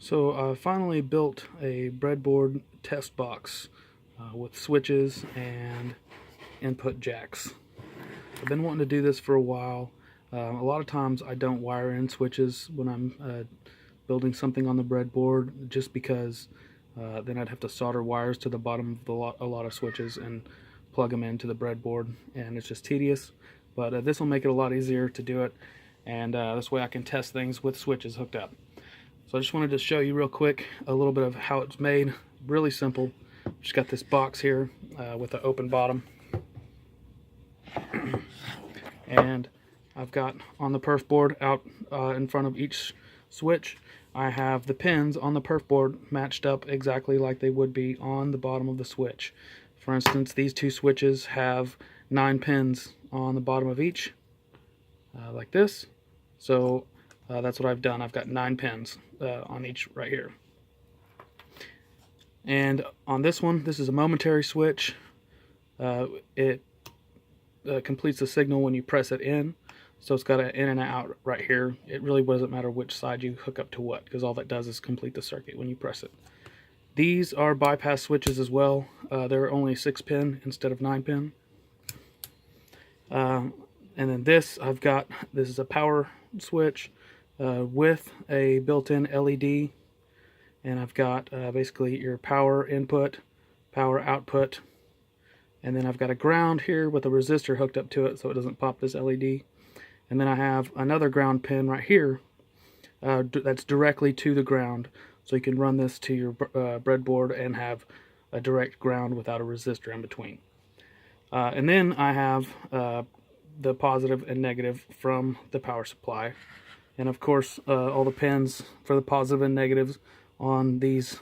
So I finally built a breadboard test box with switches and input jacks. I've been wanting to do this for a while. A lot of times I don't wire in switches when I'm building something on the breadboard, just because then I'd have to solder wires to the bottom of a lot of switches and plug them into the breadboard, and it's just tedious. But this will make it a lot easier to do it, and this way I can test things with switches hooked up. So I just wanted to show you real quick a little bit of how it's made. Really simple. Just got this box here with an open bottom. And I've got on the perf board out in front of each switch, I have the pins on the perf board matched up exactly like they would be on the bottom of the switch. For instance, these two switches have 9 pins on the bottom of each, like this. So that's what I've done. I've got 9 pins on each right here. And on this one, this is a momentary switch. It completes the signal when you press it in. So it's got an in and out right here. It really doesn't matter which side you hook up to what, because all that does is complete the circuit when you press it. These are bypass switches as well. They're only 6 pin instead of 9 pin. And then this is a power switch with a built-in LED, and I've got basically your power input, power output, and then I've got a ground here with a resistor hooked up to it so it doesn't pop this LED. And then I have another ground pin right here that's directly to the ground, so you can run this to your breadboard and have a direct ground without a resistor in between. And then I have the positive and negative from the power supply, and of course all the pins for the positive and negatives on these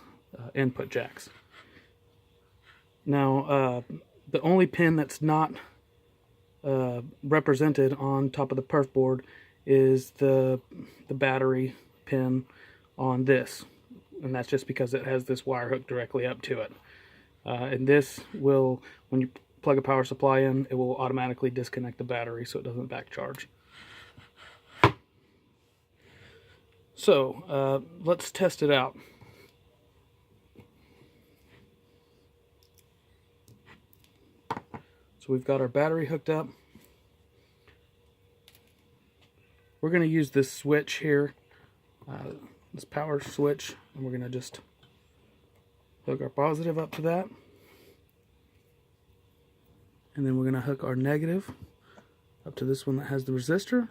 input jacks. Now the only pin that's not represented on top of the perf board is the battery pin on this, and that's just because it has this wire hooked directly up to it. And this will, when you plug a power supply in, it will automatically disconnect the battery so it doesn't back charge. So let's test it out. So we've got our battery hooked up. We're going to use this switch here, this power switch, and we're going to just hook our positive up to that. And then we're going to hook our negative up to this one that has the resistor.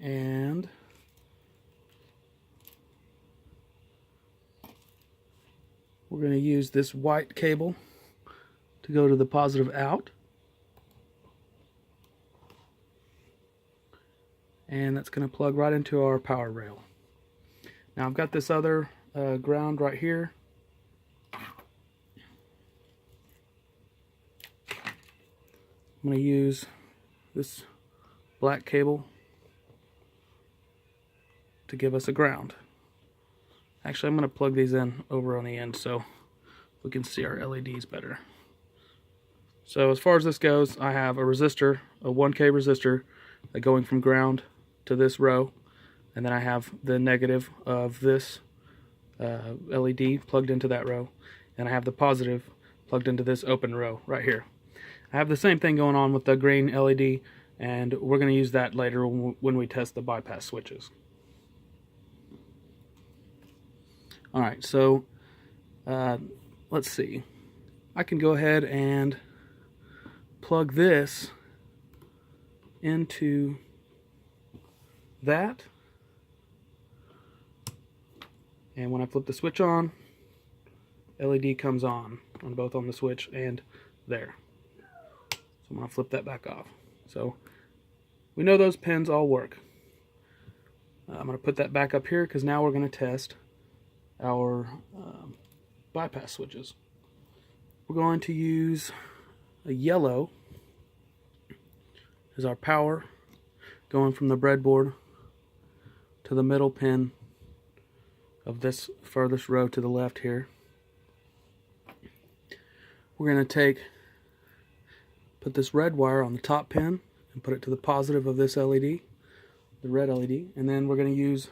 And we're going to use this white cable to go to the positive out. And that's going to plug right into our power rail. Now I've got this other ground right here. I'm going to use this black cable to give us a ground. Actually, I'm going to plug these in over on the end so we can see our LEDs better. So as far as this goes, I have a resistor, a 1K resistor, going from ground to this row, and then I have the negative of this LED plugged into that row, and I have the positive plugged into this open row right here. I have the same thing going on with the green LED, and we're going to use that later when we test the bypass switches. Alright, so let's see. I can go ahead and plug this into that, and when I flip the switch on, LED comes on both on the switch and there. So I'm going to flip that back off. So we know those pins all work. I'm going to put that back up here because now we're going to test our bypass switches. We're going to use a yellow as our power, going from the breadboard to the middle pin of this furthest row to the left here. We're going to put this red wire on the top pin and put it to the positive of this LED, the red LED, and then we're going to use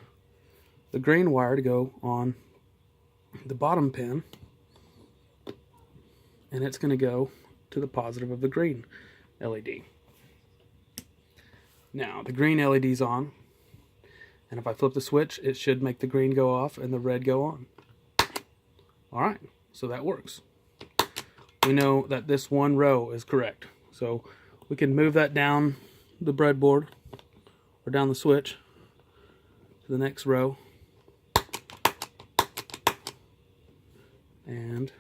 the green wire to go on the bottom pin, and it's going to go to the positive of the green LED. Now the green LED's on, and if I flip the switch, it should make the green go off and the red go on. Alright, so that works. We know that this one row is correct, so we can move that down the breadboard or down the switch to the next row, and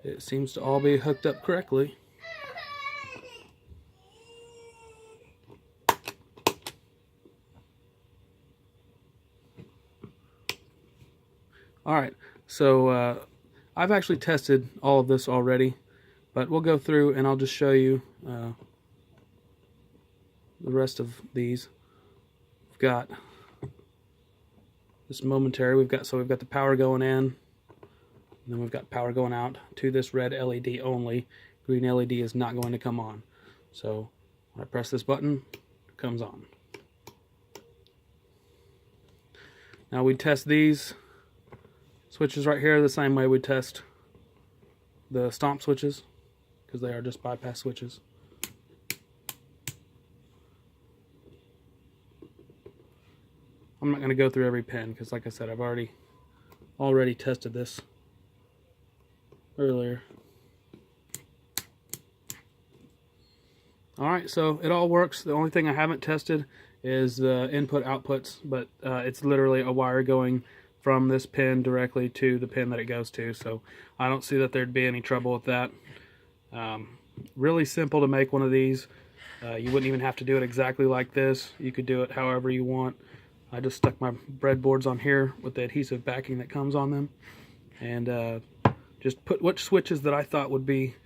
it seems to all be hooked up correctly. Alright, so I've actually tested all of this already, but we'll go through and I'll just show you the rest of these. We've got this momentary, we've got the power going in, and then we've got power going out to this red LED only. Green LED is not going to come on. So when I press this button, it comes on. Now we test these switches right here the same way we test the stomp switches, because they are just bypass switches. I'm not going to go through every pin because, like I said, I've already tested this earlier. Alright, so it all works. The only thing I haven't tested is the input outputs, but it's literally a wire going from this pin directly to the pin that it goes to, so I don't see that there'd be any trouble with that. Really simple to make one of these. You wouldn't even have to do it exactly like this. You could do it however you want. I just stuck my breadboards on here with the adhesive backing that comes on them, and just put which switches that I thought would be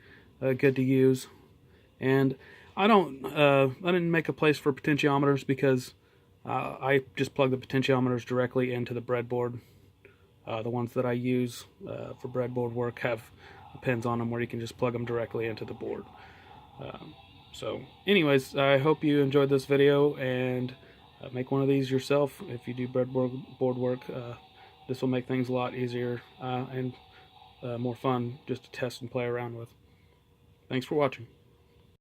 good to use. And I didn't make a place for potentiometers because I just plug the potentiometers directly into the breadboard. The ones that I use for breadboard work have pins on them where you can just plug them directly into the board. So anyways, I hope you enjoyed this video, and make one of these yourself if you do breadboard work. This will make things a lot easier and more fun just to test and play around with. Thanks for watching.